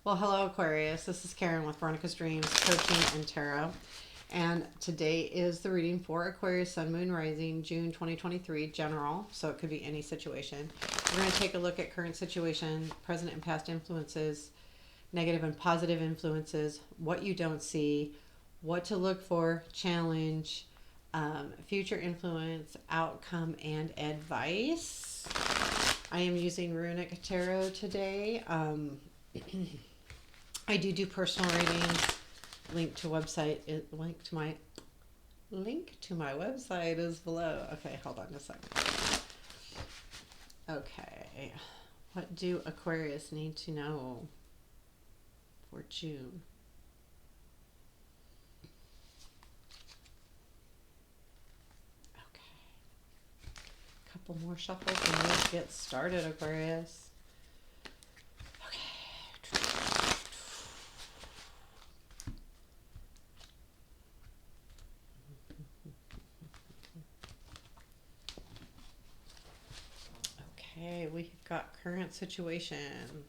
Well, hello, Aquarius. This is Karen with Veronica's Dreams Coaching and Tarot. And today is the reading for Aquarius Sun, Moon, Rising, June 2023, general. So it could be any situation. We're going to take a look at current situation, present and past influences, negative and positive influences, what you don't see, what to look for, challenge, future influence, outcome, and advice. I am using Runik Tarot today. I do personal readings. Link to my website is below. Okay, hold on a second. Okay, what do Aquarius need to know for June? Okay, couple more shuffles and let's get started, Aquarius. Okay, we've got current situation.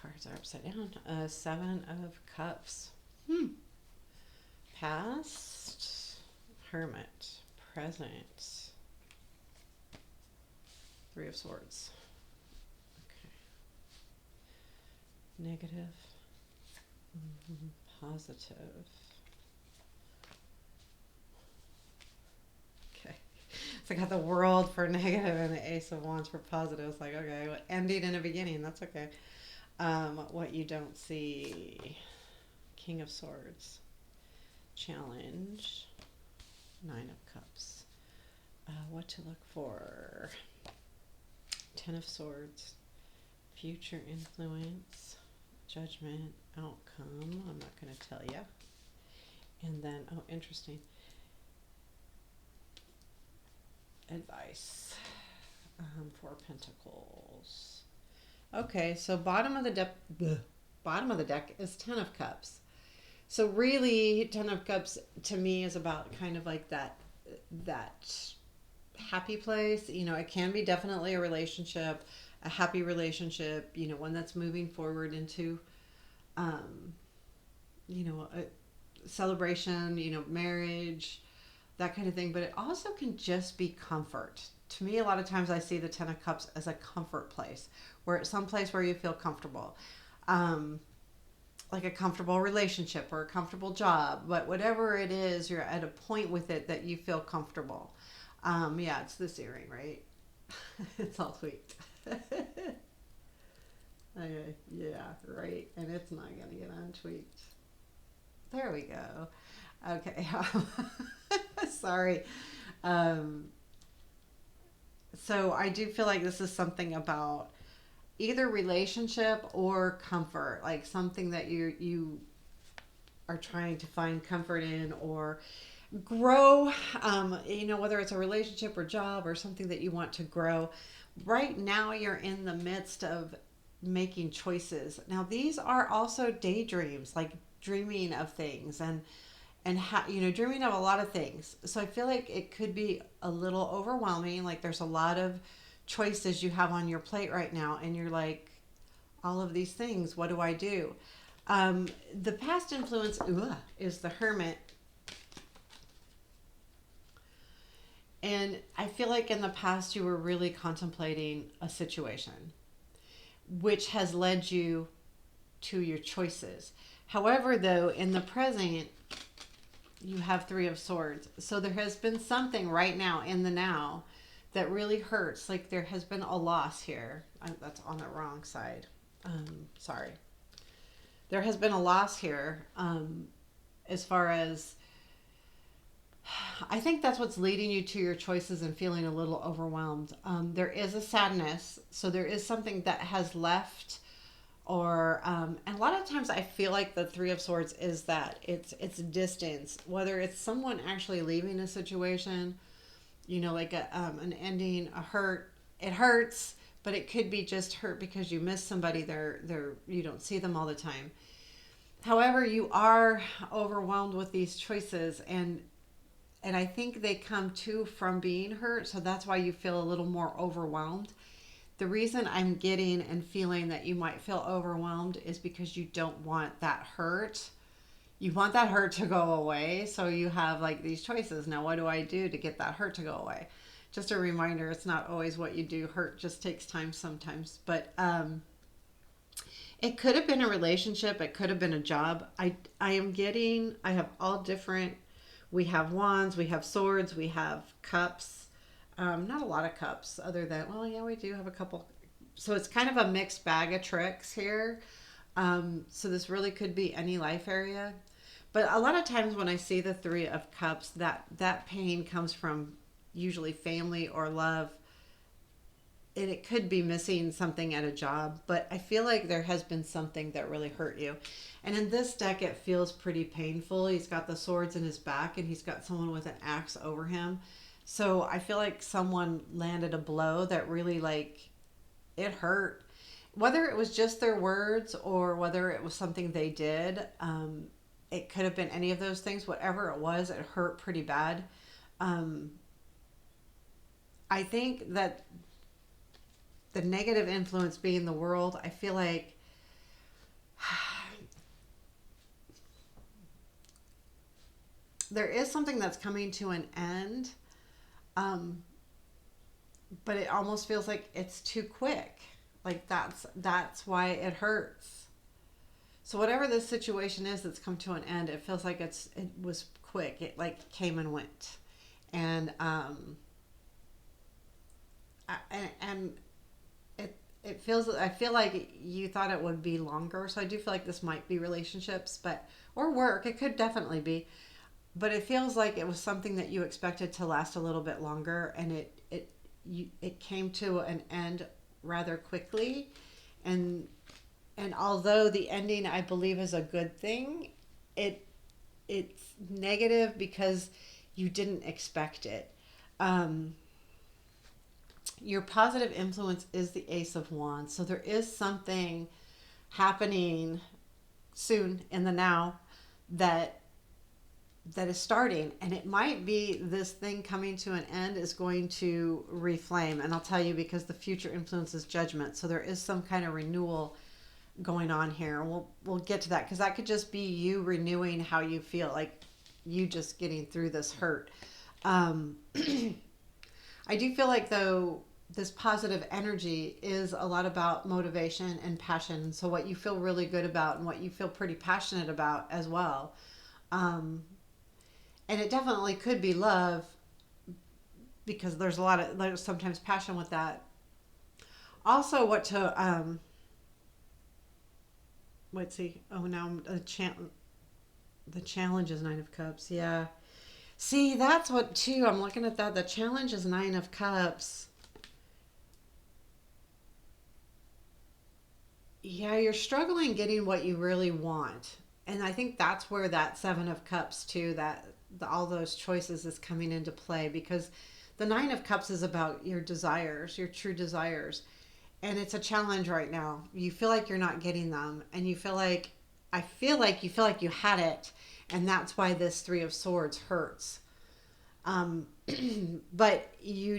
Cards are upside down. Seven of Cups. Past. Hermit. Present. Three of Swords. Okay. Negative. Positive. Okay. So I got the World for negative and the Ace of Wands for positive. It's like, okay, well, ending in a beginning. That's okay. What you don't see. King of Swords. Challenge. Nine of Cups. What to look for. Ten of Swords. Future influence. Judgment. Outcome. I'm not going to tell you. And then, oh, interesting. Advice. Four of Pentacles. Okay, so bottom of the deck is Ten of Cups. So really, Ten of Cups to me is about kind of like that happy place. You know, it can be definitely a relationship, a happy relationship. You know, one that's moving forward into, you know, a celebration. You know, marriage, that kind of thing. But it also can just be comfort. To me, a lot of times I see the Ten of Cups as a comfort place, where it's some place where you feel comfortable. Like a comfortable relationship or a comfortable job, but whatever it is, you're at a point with it that you feel comfortable. Yeah, it's this earring, right? It's all tweaked. Okay, yeah, right. And it's not going to get untweaked. There we go. Okay. Sorry. Um, so I do feel like this is something about either relationship or comfort, like something that you are trying to find comfort in or grow. You know, whether it's a relationship or job or something that you want to grow. Right now, you're in the midst of making choices. Now, these are also daydreams, like dreaming of things you know, dreaming of a lot of things. So I feel like it could be a little overwhelming. Like there's a lot of choices you have on your plate right now, and you're like, all of these things, what do I do? The past influence is the Hermit. And I feel like in the past you were really contemplating a situation, which has led you to your choices. However, though, in the present, you have Three of Swords. So there has been something right now in the now that really hurts. Like there has been a loss here. That's on the wrong side. Sorry. There has been a loss here, as far as I think that's what's leading you to your choices and feeling a little overwhelmed. There is a sadness. So there is something that has left or and a lot of times I feel like the Three of Swords is that it's distance, whether it's someone actually leaving a situation, you know, like an ending, a hurt. It hurts, but it could be just hurt because you miss somebody. You don't see them all the time. However, you are overwhelmed with these choices, and I think they come too from being hurt, so that's why you feel a little more overwhelmed. The reason I'm getting and feeling that you might feel overwhelmed is because you don't want that hurt. You want that hurt to go away. So you have like these choices. Now, what do I do to get that hurt to go away? Just a reminder, it's not always what you do. Hurt just takes time sometimes. But it could have been a relationship. It could have been a job. I am getting, I have all different, we have wands, we have swords, we have cups. Not a lot of cups other than, well, yeah, we do have a couple. So it's kind of a mixed bag of tricks here. So this really could be any life area. But a lot of times when I see the Three of Cups, that pain comes from usually family or love, and it could be missing something at a job, but I feel like there has been something that really hurt you. And in this deck, it feels pretty painful. He's got the swords in his back and he's got someone with an axe over him. So I feel like someone landed a blow that really, like, it hurt. Whether it was just their words or whether it was something they did, it could have been any of those things. Whatever it was, it hurt pretty bad. Um, I think that the negative influence being the world, I feel like there is something that's coming to an end, um, but it almost feels like it's too quick. Like that's why it hurts. So whatever this situation is that's come to an end, it feels like it was quick. It like came and went, and and it feels, I feel like you thought it would be longer. So I do feel like this might be relationships, but or work. It could definitely be, but it feels like it was something that you expected to last a little bit longer, and it came to an end rather quickly, and although the ending I believe is a good thing, it it's negative because you didn't expect it. Um, your positive influence is the Ace of Wands, so there is something happening soon in the now that is starting, and it might be this thing coming to an end is going to reflame, and I'll tell you because the future influences judgment, so there is some kind of renewal going on here. We'll get to that because that could just be you renewing how you feel, like you just getting through this hurt. um, I do feel like though this positive energy is a lot about motivation and passion, so what you feel really good about and what you feel pretty passionate about as well. um, and it definitely could be love because there's a lot of there's sometimes passion with that. Also, what to let's see. Oh, now the challenge is Nine of Cups. Yeah. See, that's what too. I'm looking at that. The challenge is Nine of Cups. Yeah, you're struggling getting what you really want, and I think that's where that Seven of Cups too. All those choices is coming into play because the Nine of Cups is about your desires, your true desires, and it's a challenge right now. You feel like you're not getting them, and you feel like I feel like you had it, and that's why this Three of Swords hurts. Um, but you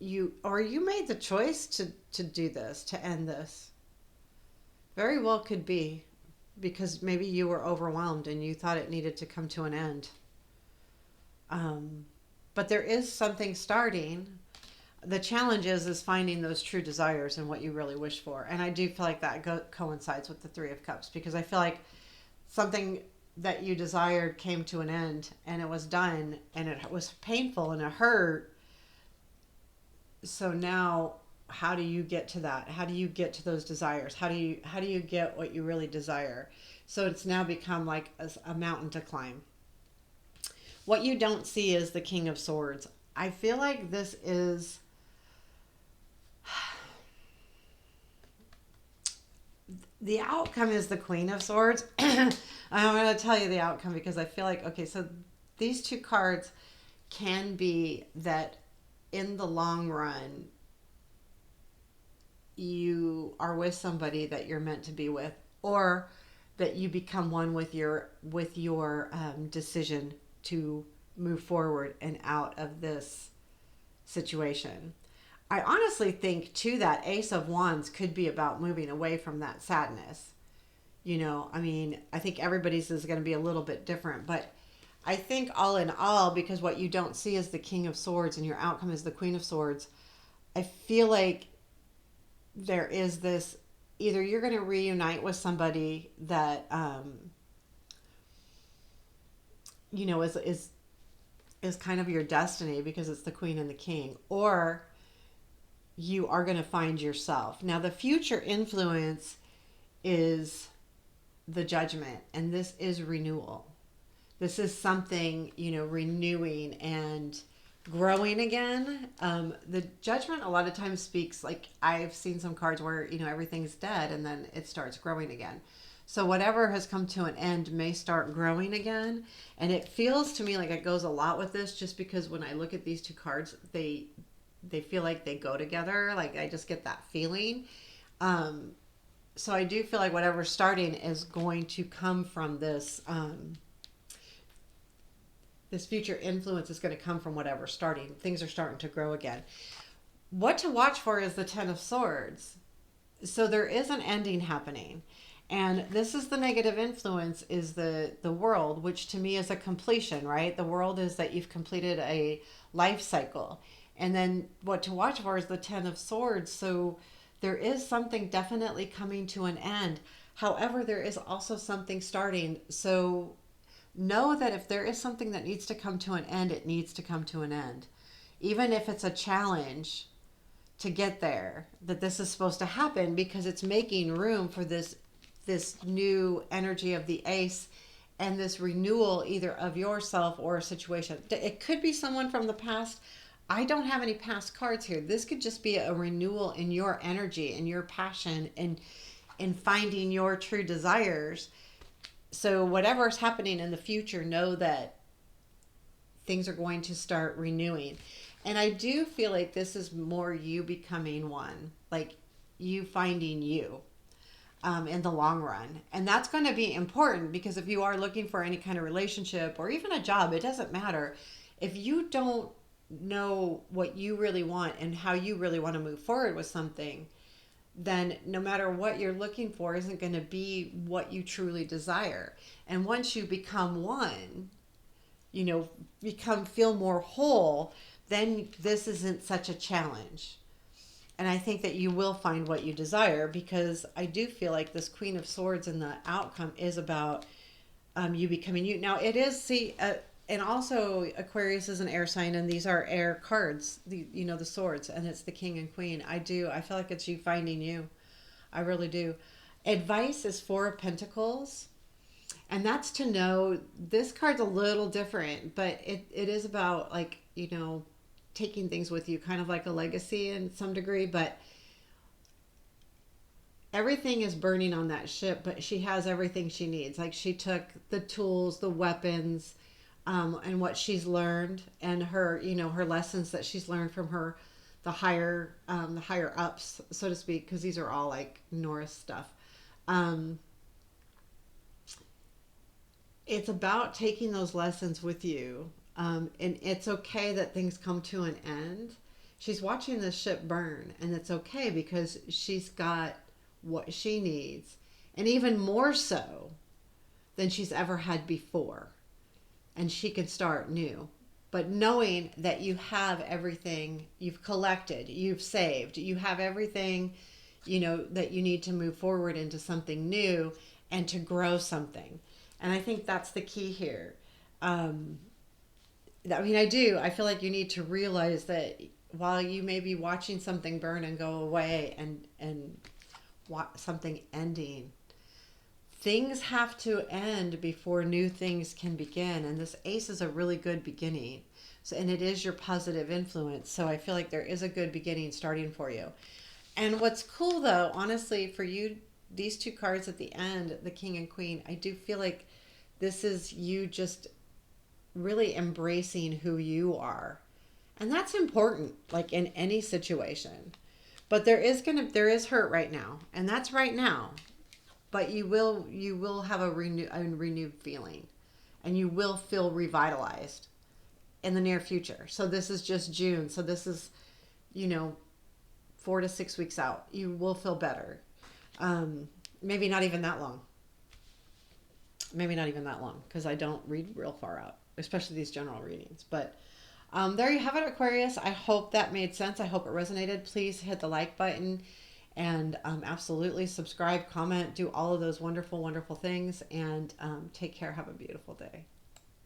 made the choice to do this, to end this. Very well could be because maybe you were overwhelmed and you thought it needed to come to an end. Um, but there is something starting. The challenge is finding those true desires and what you really wish for. And I do feel like that coincides with the Three of Cups because I feel like something that you desired came to an end and it was done and it was painful and it hurt. So now how do you get to that? How do you get to those desires? How do you get what you really desire? So it's now become like a mountain to climb. What you don't see is the King of Swords. I feel like this is the outcome is the Queen of Swords. I'm going to tell you the outcome because I feel like, okay, so these two cards can be that in the long run, you are with somebody that you're meant to be with, or that you become one with your decision to move forward and out of this situation. I honestly think too that Ace of Wands could be about moving away from that sadness. I mean, I think everybody's is going to be a little bit different, but I think all in all, because what you don't see is the King of Swords and your outcome is the Queen of Swords, I feel like there is this, either you're going to reunite with somebody that, is kind of your destiny because it's the Queen and the King, or you are going to find yourself. Now, the future influence is the Judgment, and this is renewal. This is something, renewing and growing again. The Judgment a lot of times speaks, like I've seen some cards where, everything's dead and then it starts growing again. So whatever has come to an end may start growing again. And it feels to me like it goes a lot with this, just because when I look at these two cards, they feel like they go together. Like I just get that feeling. So I do feel like whatever's starting is going to come from this. This future influence is going to come from whatever's starting. Things are starting to grow again. What to watch for is the Ten of Swords. So there is an ending happening. And this is the negative influence, is the world, which to me is a completion, right? The world is that you've completed a life cycle. And then what to watch for is the Ten of Swords. So there is something definitely coming to an end. However, there is also something starting. So know that if there is something that needs to come to an end, it needs to come to an end. Even if it's a challenge to get there, that this is supposed to happen, because it's making room for this new energy of the Ace and this renewal, either of yourself or a situation. It could be someone from the past. I don't have any past cards here. This could just be a renewal in your energy and your passion and in finding your true desires. So whatever is happening in the future, know that things are going to start renewing. And I do feel like this is more you becoming one, like you finding you, in the long run. And that's going to be important, because if you are looking for any kind of relationship or even a job, it doesn't matter. If you don't know what you really want and how you really want to move forward with something, then no matter what you're looking for isn't going to be what you truly desire. And once you become one, feel more whole, then this isn't such a challenge. And I think that you will find what you desire, because I do feel like this Queen of Swords and the outcome is about you becoming you. Now it is, and also Aquarius is an air sign, and these are air cards, the swords, and it's the King and Queen. I feel like it's you finding you. I really do. Advice is Four of Pentacles, and that's to know, this card's a little different, but it is about, like, taking things with you, kind of like a legacy in some degree, but everything is burning on that ship, but she has everything she needs. Like, she took the tools, the weapons, and what she's learned, and her, her lessons that she's learned from the higher ups, so to speak, because these are all like Norse stuff. It's about taking those lessons with you. And it's okay that things come to an end. She's watching the ship burn, and it's okay, because she's got what she needs, and even more so than she's ever had before. And she can start new. But knowing that you have everything you've collected, you've saved, you have everything, that you need to move forward into something new and to grow something. And I think that's the key here. I feel like you need to realize that while you may be watching something burn and go away and something ending, things have to end before new things can begin. And this Ace is a really good beginning. So, and it is your positive influence. So I feel like there is a good beginning starting for you. And what's cool though, honestly, for you, these two cards at the end, the King and Queen, I do feel like this is you just really embracing who you are. And that's important, like in any situation. But there is hurt right now, and that's right now. But you will have a renewed feeling, and you will feel revitalized in the near future. So this is just June. So this is, 4 to 6 weeks out. You will feel better. Maybe not even that long. Maybe not even that long, because I don't read real far out, especially these general readings. But there you have it, Aquarius. I hope that made sense. I hope it resonated. Please hit the like button and absolutely subscribe, comment, do all of those wonderful, wonderful things. And take care. Have a beautiful day.